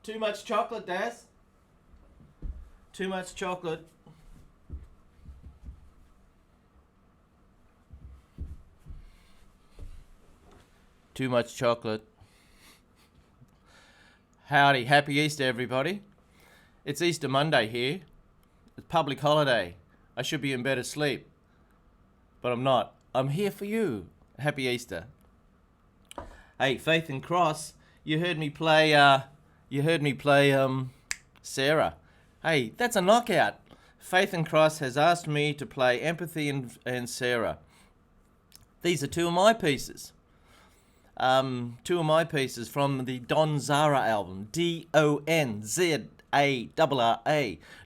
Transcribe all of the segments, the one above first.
Too much chocolate, Daz. Too much chocolate. Too much chocolate. Howdy, happy Easter, everybody. It's Easter Monday here. It's public holiday. I should be in bed asleep, but I'm not. I'm here for you. Happy Easter. Hey, Faith and Cross, you heard me play Sarah. Hey, that's a knockout. Faith and Cross has asked me to play Empathy and Sarah. These are two of my pieces. Two of my pieces from the Don Zara album, DonZarra.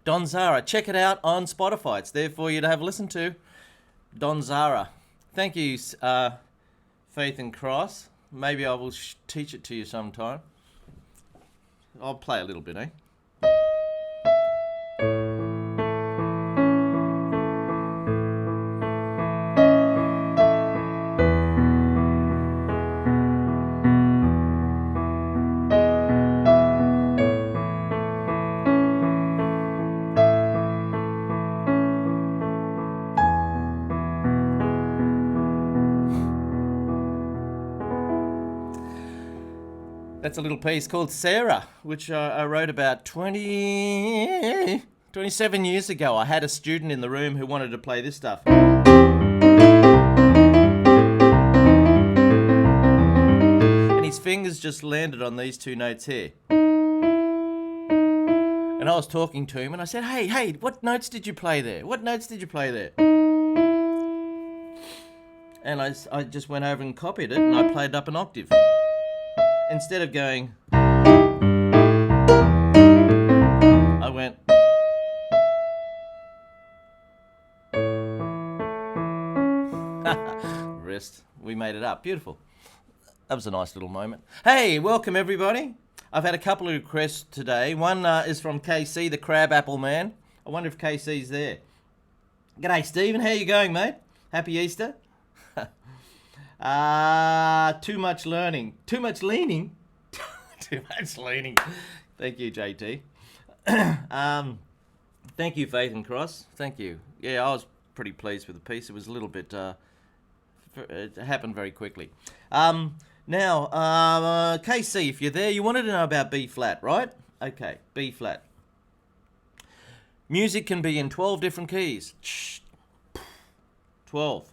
Don Zara. Check it out on Spotify. It's there for you to have a listen to. Don Zara. Thank you, Faith and Cross. Maybe I will teach it to you sometime. I'll play a little bit, eh? That's a little piece called Sarah, which I wrote about 27 years ago. I had a student in the room who wanted to play this stuff. And his fingers just landed on these two notes here. And I was talking to him and I said, hey, what notes did you play there? What notes did you play there? And I just went over and copied it and I played up an octave. Instead of going, I went, rest. We made it up. Beautiful. That was a nice little moment. Hey, welcome everybody. I've had a couple of requests today. One is from KC, the Crab Apple Man. I wonder if KC's there. G'day, Stephen. How you going, mate? Happy Easter. Too much learning. Too much leaning. Too much leaning. Thank you, JT. Thank you, Faith and Cross. Thank you. Yeah, I was pretty pleased with the piece. It was a little bit, it happened very quickly. Now, KC, if you're there, you wanted to know about B flat, right? Okay, B flat. Music can be in 12 different keys. 12.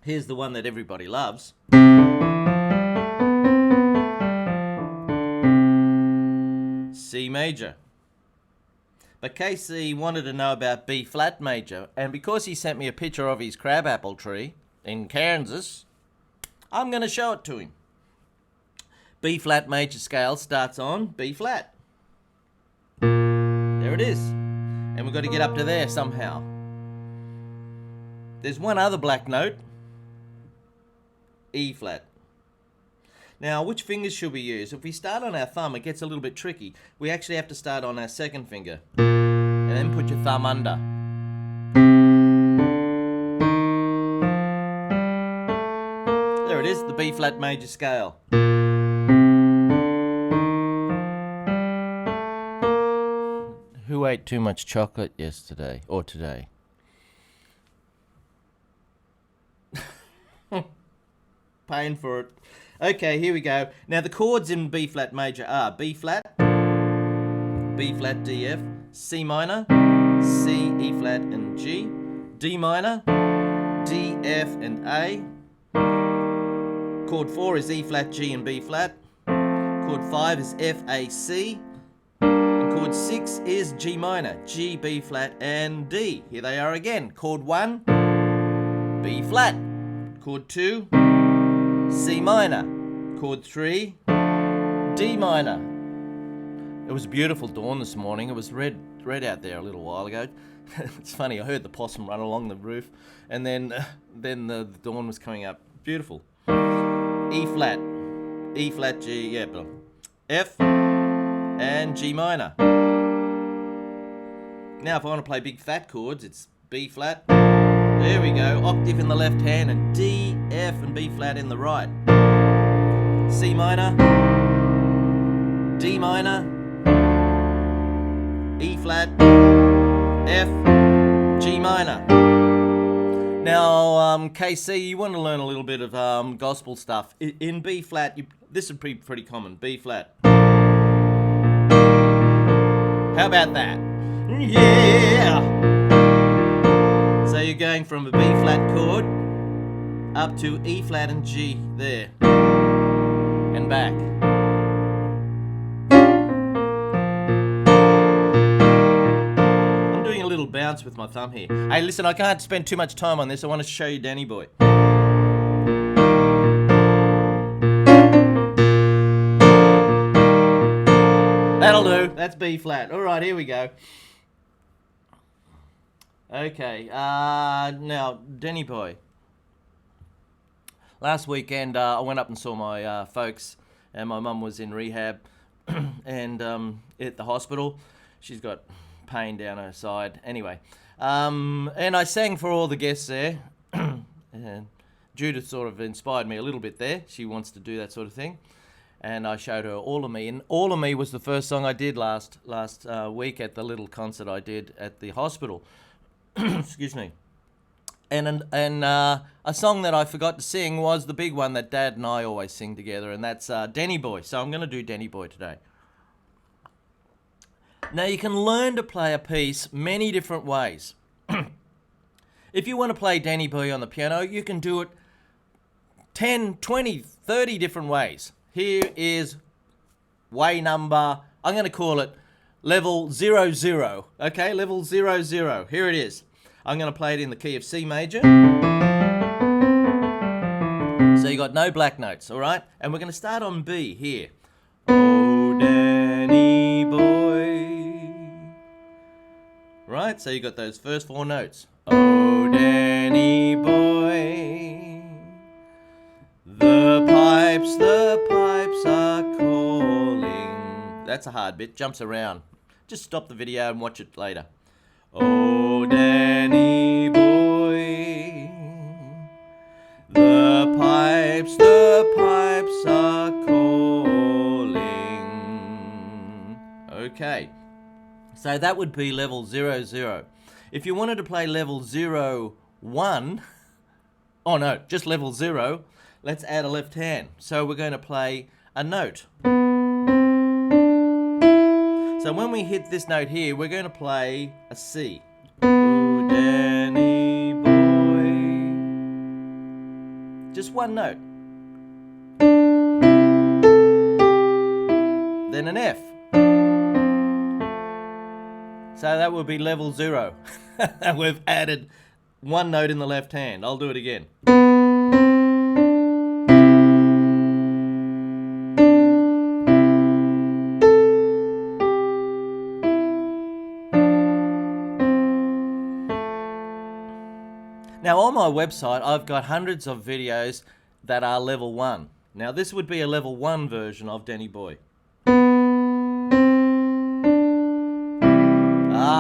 Here's the one that everybody loves. C major. But KC wanted to know about B flat major, and because he sent me a picture of his crabapple tree in Kansas, I'm going to show it to him. B flat major scale starts on B flat. There it is. And we've got to get up to there somehow. There's one other black note. E flat. Now, which fingers should we use? If we start on our thumb, it gets a little bit tricky. We actually have to start on our second finger. And then put your thumb under. There it is, the B flat major scale. Who ate too much chocolate yesterday or today? Paying for it. Okay, here we go. Now the chords in B flat major are B flat, D F, C minor, C, E flat and G, D minor, D, F and A. Chord 4 is E flat, G and B flat. Chord 5 is F, A, C. And chord 6 is G minor, G, B flat and D. Here they are again. Chord 1, B flat. Chord 2, C minor. Chord 3, D minor. It was a beautiful dawn this morning. It was red out there a little while ago. It's funny, I heard the possum run along the roof, and then the dawn was coming up. Beautiful. E flat, G, yeah, but F and G minor. Now if I want to play big fat chords, it's B flat. There we go. Octave in the left hand and D, F and B flat in the right. C minor, D minor, E flat, F, G minor. Now, KC, you want to learn a little bit of gospel stuff. In B flat, this would be pretty common. B flat. How about that? Yeah! So you're going from a B flat chord up to E flat and G there. And back. I'm doing a little bounce with my thumb here. Hey, listen, I can't spend too much time on this. I want to show you Danny Boy. That'll do. That's B flat. All right, here we go. Okay, now, Danny Boy. Last weekend, I went up and saw my folks, and my mum was in rehab and at the hospital. She's got pain down her side. Anyway, and I sang for all the guests there. And Judith sort of inspired me a little bit there. She wants to do that sort of thing. And I showed her All of Me. And All of Me was the first song I did last week at the little concert I did at the hospital. Excuse me. And a song that I forgot to sing was the big one that Dad and I always sing together, and that's Danny Boy. So I'm going to do Danny Boy today. Now, you can learn to play a piece many different ways. If you want to play Danny Boy on the piano, you can do it 10, 20, 30 different ways. Here is way number, I'm going to call it level 00. Okay, level 00. Here it is. I'm going to play it in the key of C major. So you got no black notes, all right? And we're going to start on B here. Oh, Danny boy. Right, so you got those first 4 notes. Oh, Danny boy. The pipes are calling. That's a hard bit, jumps around. Just stop the video and watch it later. Oh, Danny boy, the pipes are calling. Okay, so that would be level 00. If you wanted to play level 01, oh no, just level 0, let's add a left hand. So we're going to play a note. So when we hit this note here, we're going to play a C. Ooh, Danny boy. Just one note. Then an F. So that would be level 0. And we've added one note in the left hand. I'll do it again. Now on my website, I've got hundreds of videos that are level 1. Now this would be a level 1 version of Danny Boy.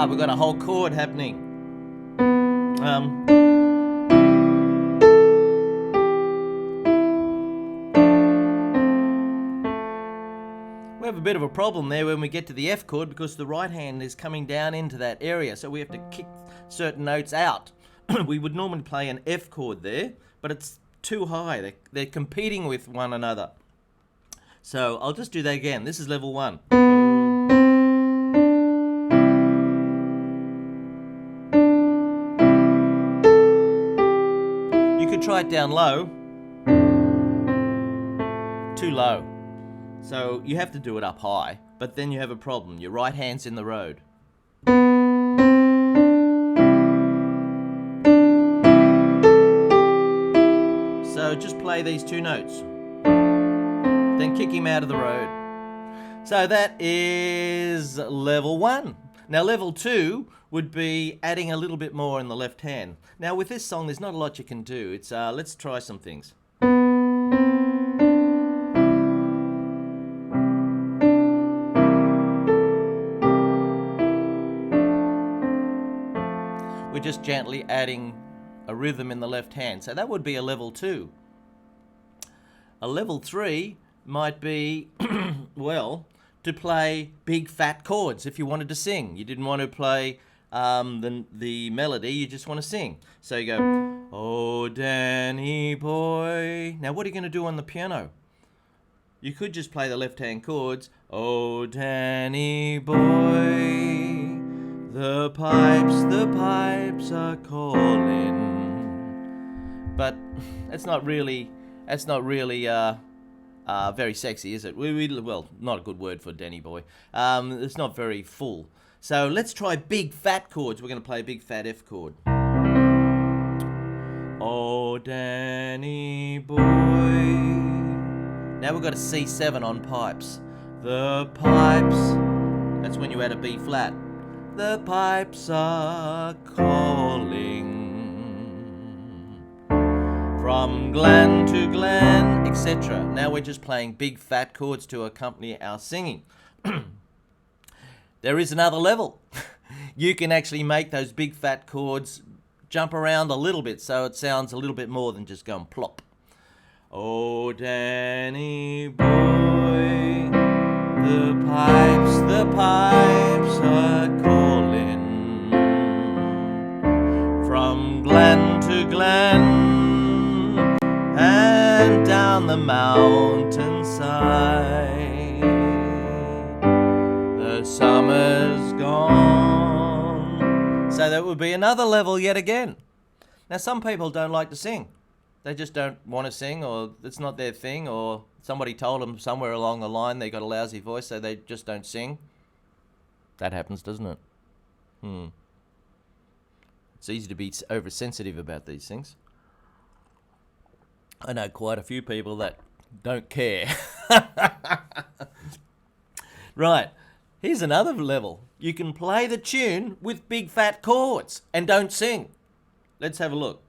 We've got a whole chord happening. We have a bit of a problem there when we get to the F chord because the right hand is coming down into that area, so we have to kick certain notes out. We would normally play an F chord there, but it's too high. They're competing with one another. So I'll just do that again. This is level 1. You could try it down low. Too low. So you have to do it up high, but then you have a problem. Your right hand's in the road. So just play these 2 notes. Then kick him out of the road. So that is level 1. Now level 2 would be adding a little bit more in the left hand. Now with this song, there's not a lot you can do. It's let's try some things. We're just gently adding a rhythm in the left hand. So that would be a level 2. A level 3 might be, well, to play big fat chords if you wanted to sing. You didn't want to play the melody, you just want to sing. So you go, oh Danny boy. Now what are you going to do on the piano? You could just play the left hand chords. Oh Danny boy, the pipes are calling. But that's not really very sexy, is it? Well, not a good word for Danny boy. It's not very full. So let's try big fat chords. We're going to play a big fat F chord. Oh Danny boy. Now we've got a C7 on pipes. The pipes, that's when you add a B flat. The pipes are calling. From glen to glen, etc. Now we're just playing big fat chords to accompany our singing. There is another level. You can actually make those big fat chords jump around a little bit so it sounds a little bit more than just going plop. Oh Danny boy, the pipes are calling. From glen to glen and down the mountainside, the summer's gone. So that would be another level yet again. Now some people don't like to sing. They just don't want to sing, or it's not their thing, or somebody told them somewhere along the line they got a lousy voice, so they just don't sing. That happens, doesn't it? It's easy to be oversensitive about these things. I know quite a few people that don't care. Right, here's another level. You can play the tune with big fat chords and don't sing. Let's have a look.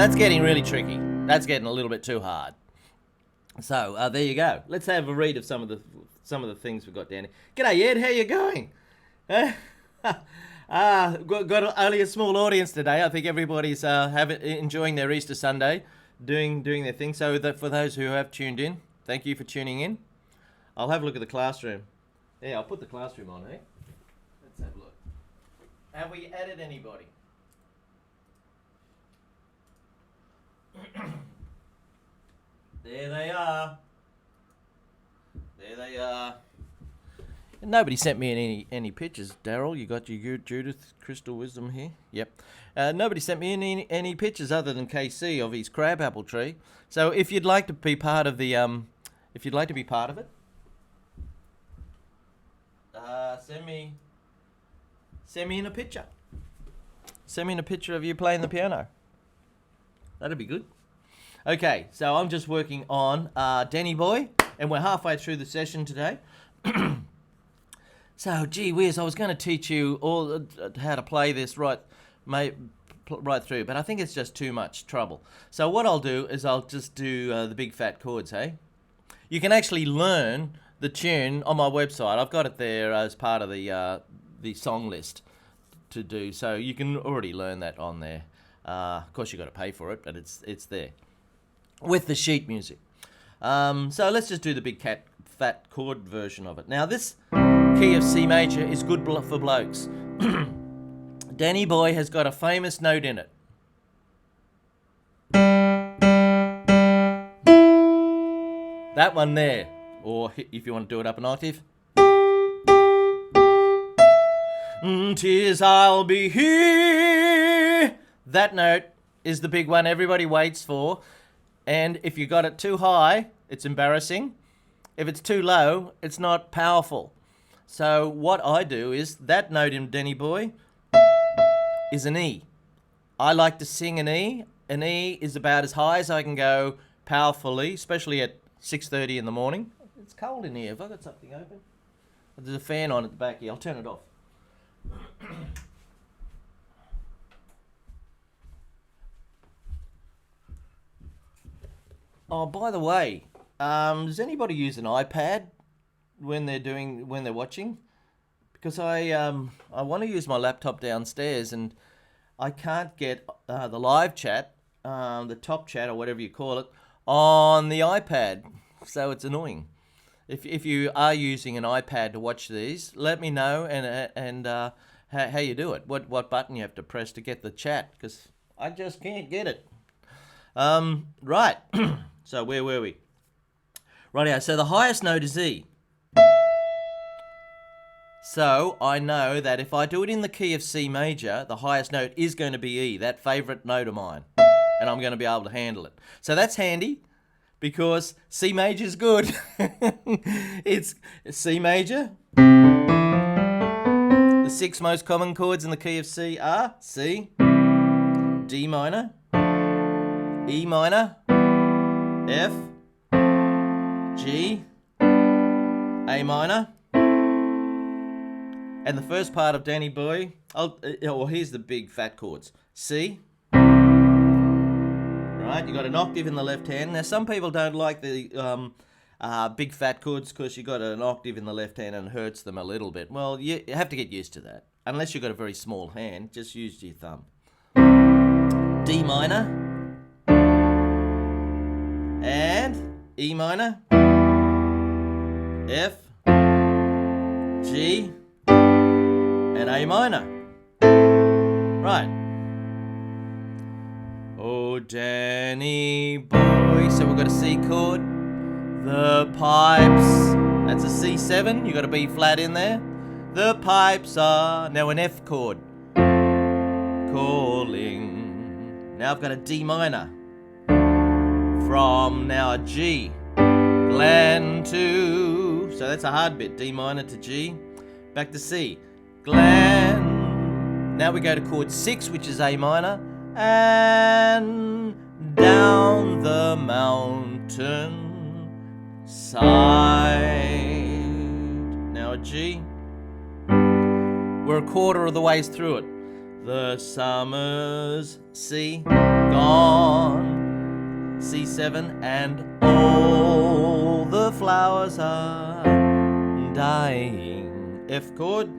That's getting really tricky. That's getting a little bit too hard. So there you go. Let's have a read of some of the things we've got down here. G'day Ed, how you going? Got only a small audience today. I think everybody's enjoying their Easter Sunday, doing their thing. So for those who have tuned in, thank you for tuning in. I'll have a look at the classroom. Yeah, I'll put the classroom on, eh? Let's have a look. Have we added anybody? There they are. There they are. And nobody sent me any pictures, Darryl. You got your Judith Crystal Wisdom here. Yep. Nobody sent me any pictures other than KC of his crabapple tree. So if you'd like to be part of the it, send me in a picture. Send me in a picture of you playing the piano. That'd be good. Okay, so I'm just working on Danny Boy, and we're halfway through the session today. So, gee whiz, I was going to teach you all how to play this right through, but I think it's just too much trouble. So what I'll do is I'll just do the big fat chords, hey? You can actually learn the tune on my website. I've got it there as part of the song list to do, so you can already learn that on there. Of course, you've got to pay for it, but it's there with the sheet music. So let's just do the big fat chord version of it. Now, this key of C major is good for blokes. Danny Boy has got a famous note in it. That one there, or if you want to do it up an octave. 'Tis I'll be here. That note is the big one everybody waits for. And if you got it too high, it's embarrassing. If it's too low, it's not powerful. So what I do is, that note in Danny Boy is an E. I like to sing an E An E is about as high as I can go powerfully, especially at 6:30 in the morning. It's cold in here. Have I got something open? There's a fan on at the back here. I'll turn it off. Oh, by the way, does anybody use an iPad when they're watching? Because I want to use my laptop downstairs and I can't get the live chat, the top chat or whatever you call it, on the iPad. So it's annoying. If you are using an iPad to watch these, let me know and how you do it. What button you have to press to get the chat, because I just can't get it. Right. So where were we? Rightio. So the highest note is E. So I know that if I do it in the key of C major, the highest note is going to be E, that favourite note of mine. And I'm going to be able to handle it. So that's handy because C major is good. It's C major. The 6 most common chords in the key of C are C, D minor, E minor, F, G, A minor. And the first part of Danny Boy, here's the big fat chords. C, right, you got an octave in the left hand. Now some people don't like the big fat chords because you got an octave in the left hand and it hurts them a little bit. Well, you have to get used to that. Unless you've got a very small hand, just use your thumb. D minor, and E minor, F, G, and A minor. Right. Oh, Danny boy. So we've got a C chord. The pipes. That's a C7. You've got a B flat in there. The pipes are now an F chord. Calling. Now I've got a D minor. From now a G. Glen to. So that's a hard bit. D minor to G. Back to C. Glen. Now we go to chord 6, which is A minor, and down the mountain side. Now a G. We're a quarter of the ways through it. The summer's C, gone, C7, and all the flowers are dying. F chord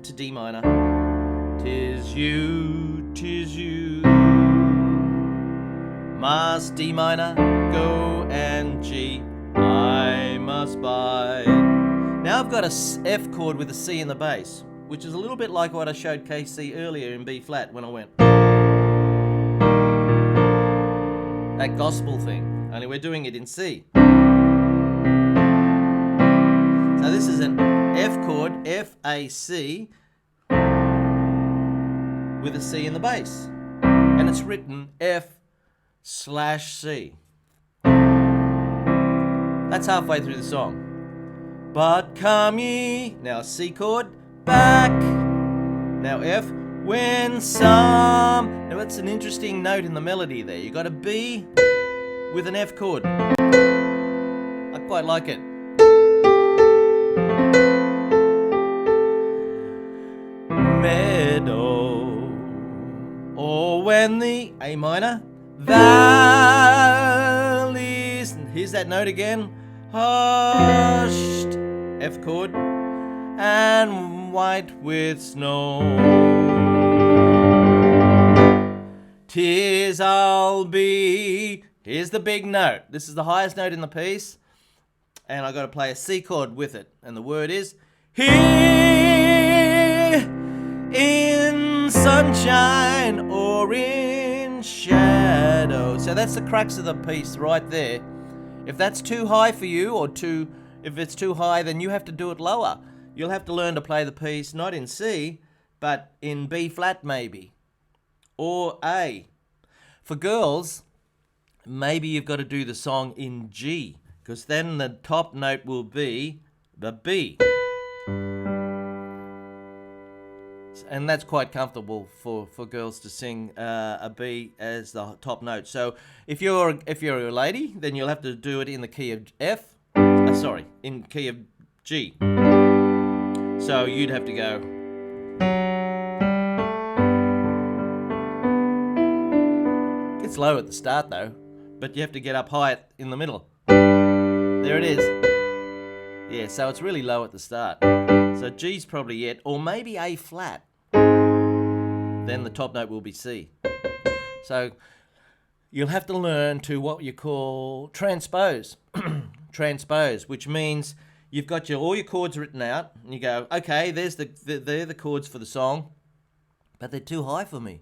to D minor. 'Tis you, must D minor, go and G, I must bide. Now I've got a F chord with a C in the bass, which is a little bit like what I showed KC earlier in B flat when I went. That gospel thing, only we're doing it in C. So this is an F chord, F, A, C, with a C in the bass. And it's written F/C. That's halfway through the song. But come ye, now C chord, back. Now F, when some. Now that's an interesting note in the melody there. You got a B with an F chord. I quite like it. Meadow, or when the A minor, valleys, and here's that note again, hushed, F chord, and white with snow. 'Tis I'll be, here's the big note. This is the highest note in the piece, and I got to play a C chord with it, and the word is here in sunshine or in shadow. So that's the crux of the piece right there. If that's too high for you, or if it's too high, then you have to do it lower. You'll have to learn to play the piece not in C, but in B flat maybe, or A. For girls, maybe you've got to do the song in G, because then the top note will be the B. And that's quite comfortable for girls to sing a B as the top note. So if you're a lady, then you'll have to do it in the key of F. In key of G. So you'd have to go. It's low at the start though, but you have to get up high in the middle. There it is. Yeah, so it's really low at the start. So G's probably it, or maybe A flat. Then the top note will be C. So you'll have to learn to what you call transpose. Transpose, which means you've got all your chords written out, and you go, okay, they're the chords for the song, but they're too high for me.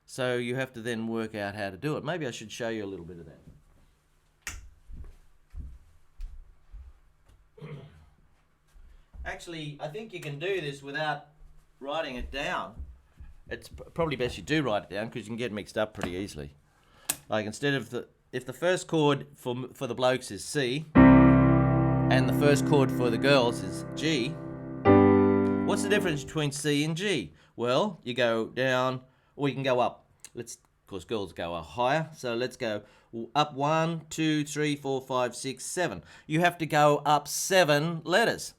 So you have to then work out how to do it. Maybe I should show you a little bit of that. Actually, I think you can do this without writing it down. It's probably best you do write it down because you can get mixed up pretty easily. Like instead of if the first chord for the blokes is C and the first chord for the girls is G, what's the difference between C and G? Well, you go down or you can go up. Of course, girls go higher, so let's go up 1, 2, 3, 4, 5, 6, 7. You have to go up 7 letters.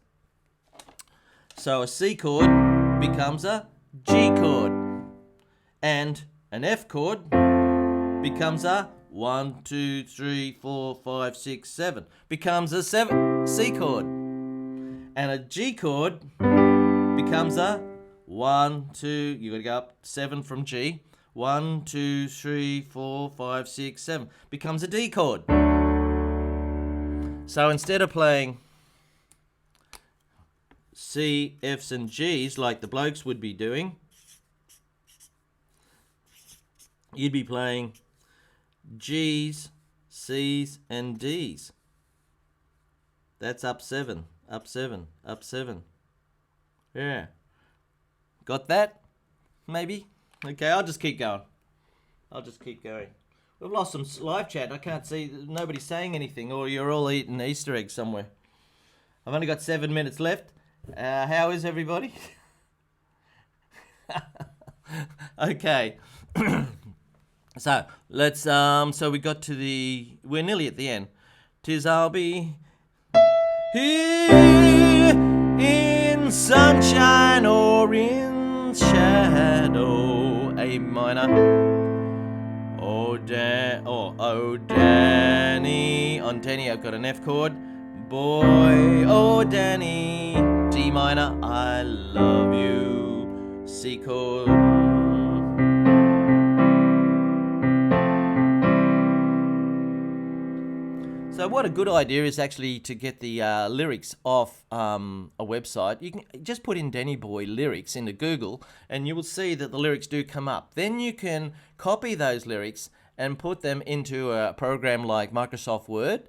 So a C chord becomes a G chord, and an F chord becomes a 1, 2, 3, 4, 5, 6, 7. Becomes a C chord, and a G chord becomes a 1, 2. You got to go up 7 from G. 1, 2, 3, 4, 5, 6, 7. Becomes a D chord. So instead of playing C, Fs and Gs like the blokes would be doing, you'd be playing Gs, Cs and Ds. That's up 7, up 7, up 7. Yeah. Got that? Maybe? Okay, I'll just keep going. We've lost some live chat. I can't see. Nobody's saying anything, or you're all eating Easter eggs somewhere. I've only got 7 minutes left. How is everybody? Okay. So let's. So we got to we're nearly at the end. 'Tis I'll be here in sunshine or in shadow. A minor. Oh Danny. On Danny, I've got an F chord. Boy, oh Danny. D minor, I love you. C chord. So what a good idea is actually to get the lyrics off a website. You can just put in Danny Boy lyrics into Google and you will see that the lyrics do come up. Then you can copy those lyrics and put them into a program like Microsoft Word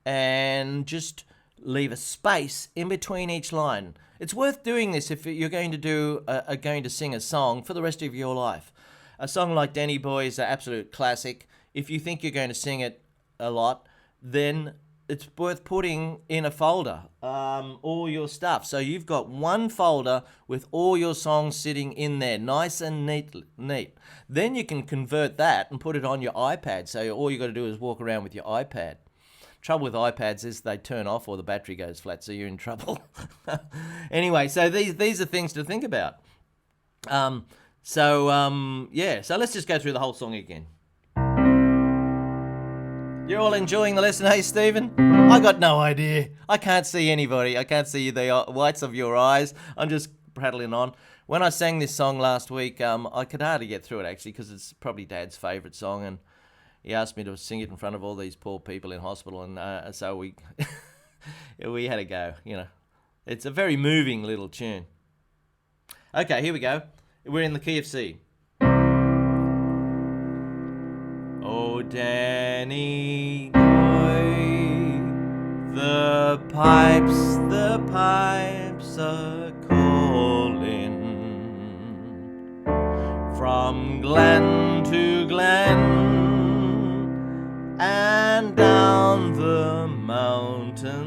and just leave a space in between each line. It's worth doing this if you're going to sing a song for the rest of your life. A song like Danny Boy is an absolute classic. If you think you're going to sing it a lot, then it's worth putting in a folder all your stuff. So you've got one folder with all your songs sitting in there, nice and neat. Then you can convert that and put it on your iPad. So all you got to do is walk around with your iPad. Trouble with iPads is they turn off or the battery goes flat, so you're in trouble. Anyway, so these are things to think about. So let's just go through the whole song again. You're all enjoying the lesson, hey, Stephen? I got no idea. I can't see anybody. I can't see the whites of your eyes. I'm just prattling on. When I sang this song last week, I could hardly get through it, actually, because it's probably Dad's favourite song, and he asked me to sing it in front of all these poor people in hospital, and so we we had a go, you know. It's a very moving little tune. Okay, here we go. We're in the key of C. Oh, Danny boy, the pipes are calling from glen to glen and down the mountainside.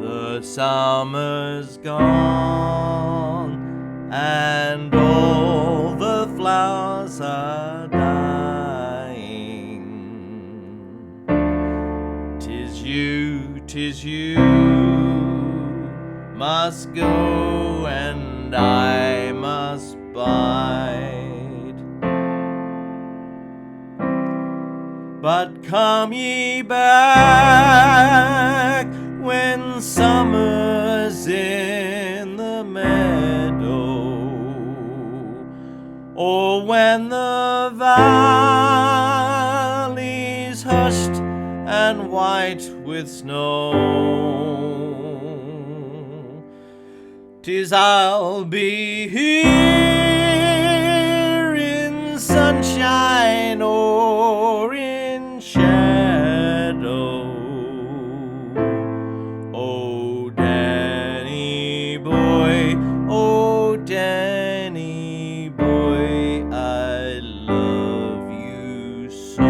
The The summer's gone and all the flowers are dying. 'Tis you must go and I must bide. But come ye back when summer's in the meadow, or when the valley's hushed and white with snow. 'Tis I'll be here in sunshine or in shadow. Oh, Danny boy, oh, Danny boy, I love you so.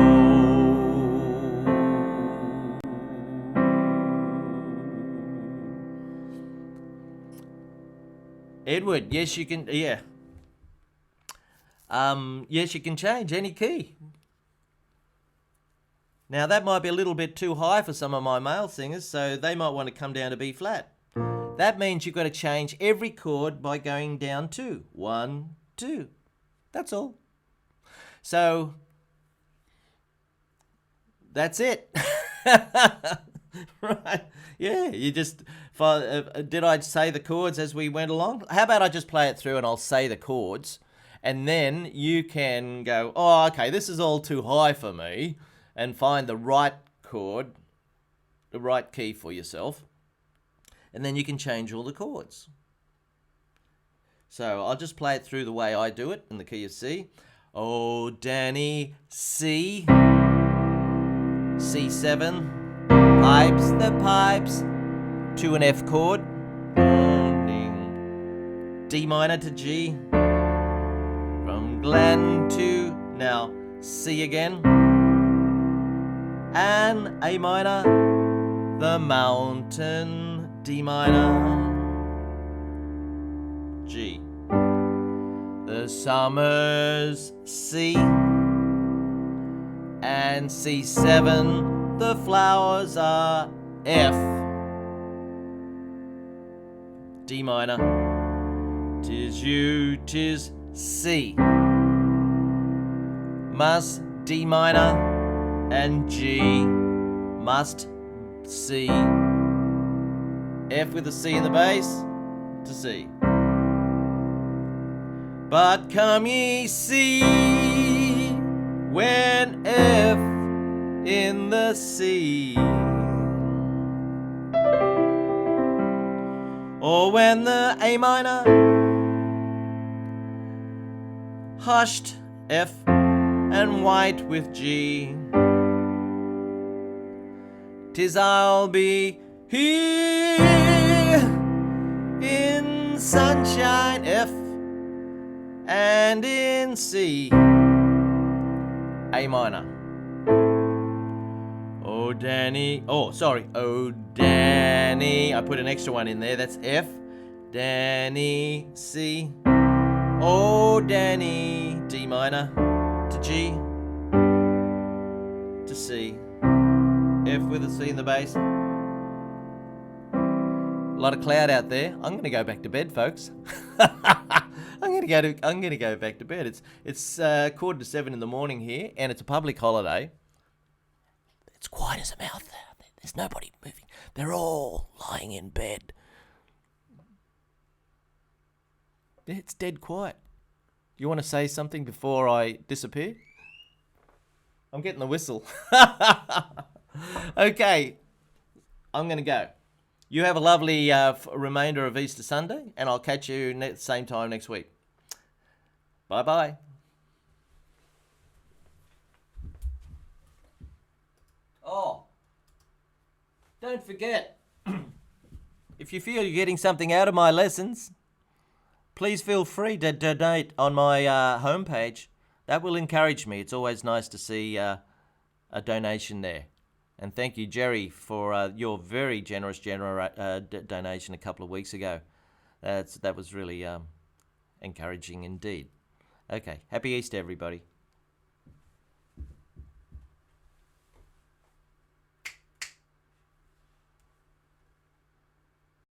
Edward, yes you can, yeah. Yes, you can change any key. Now that might be a little bit too high for some of my male singers, so they might want to come down to B flat. That means you've got to change every chord by going down 2. 1, 2. That's all. So that's it. Right. Yeah, you just... did I say the chords as we went along? How about I just play it through and I'll say the chords, and then you can go, oh, okay, this is all too high for me, and find the right chord, the right key for yourself, and then you can change all the chords. So I'll just play it through the way I do it in the key of C. Oh, Danny, C, C7, pipes, the pipes, to an F chord, D minor to G, from Glen to, now, C again, and A minor, the mountain, D minor, G. The summer's C, and C7, the flowers are F, D minor, 'tis you, 'tis C, must D minor, and G, must C, F with a C in the bass, to C. But come ye see, when F in the C, or when the A minor, hushed F and white with G, 'tis I'll be here in sunshine F, and in C, A minor. Oh, Danny, oh, Danny, I put an extra one in there, that's F, Danny, C, oh, Danny, D minor, to G, to C, F with a C in the bass. A lot of cloud out there. I'm going to go back to bed, folks. I'm going to go back to bed. It's 6:45 in the morning here, and it's a public holiday. It's quiet as a mouse. There's nobody moving. They're all lying in bed. It's dead quiet. You want to say something before I disappear? I'm getting the whistle. Okay, I'm going to go. You have a lovely remainder of Easter Sunday, and I'll catch you same time next week. Bye-bye. Oh, don't forget, if you feel you're getting something out of my lessons, please feel free to donate on my homepage. That will encourage me. It's always nice to see a donation there. And thank you, Jerry, for your very generous donation a couple of weeks ago. That was really encouraging indeed. Okay, happy Easter, everybody.